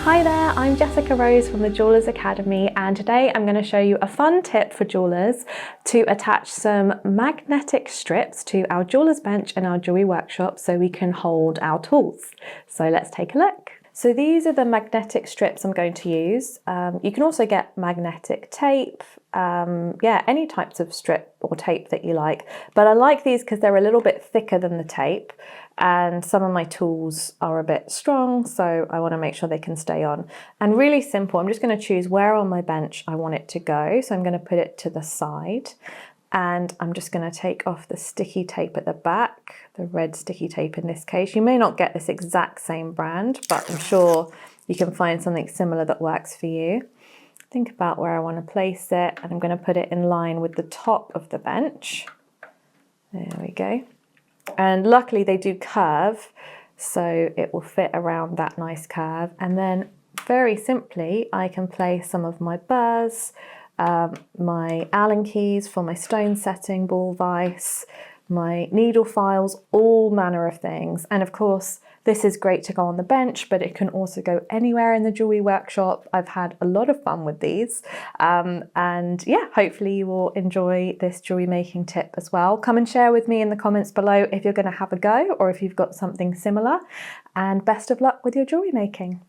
Hi there, I'm Jessica Rose from the Jewellers Academy, and today I'm going to show you a fun tip for jewellers to attach some magnetic strips to our jeweller's bench and our jewellery workshop so we can hold our tools. So let's take a look. So these are the magnetic strips I'm going to use. You can also get magnetic tape, any types of strip or tape that you like, but I like these because they're a little bit thicker than the tape and some of my tools are a bit strong, so I want to make sure they can stay on. And really simple, I'm just going to choose where on my bench I want it to go. So I'm going to put it to the side and I'm just going to take off the sticky tape at the back, the red sticky tape in this case. You may not get this exact same brand, but I'm sure you can find something similar that works for you. Think about where I want to place it, and I'm going to put it in line with the top of the bench. There we go. And luckily they do curve, so it will fit around that nice curve. And then very simply I can place some of my burrs, my Allen keys for my stone setting, ball vise, my needle files, all manner of things. And of course this is great to go on the bench, but it can also go anywhere in the jewellery workshop. I've had a lot of fun with these. And yeah, hopefully you will enjoy this jewellery making tip as well. Come and share with me in the comments below if you're going to have a go or if you've got something similar. And best of luck with your jewellery making.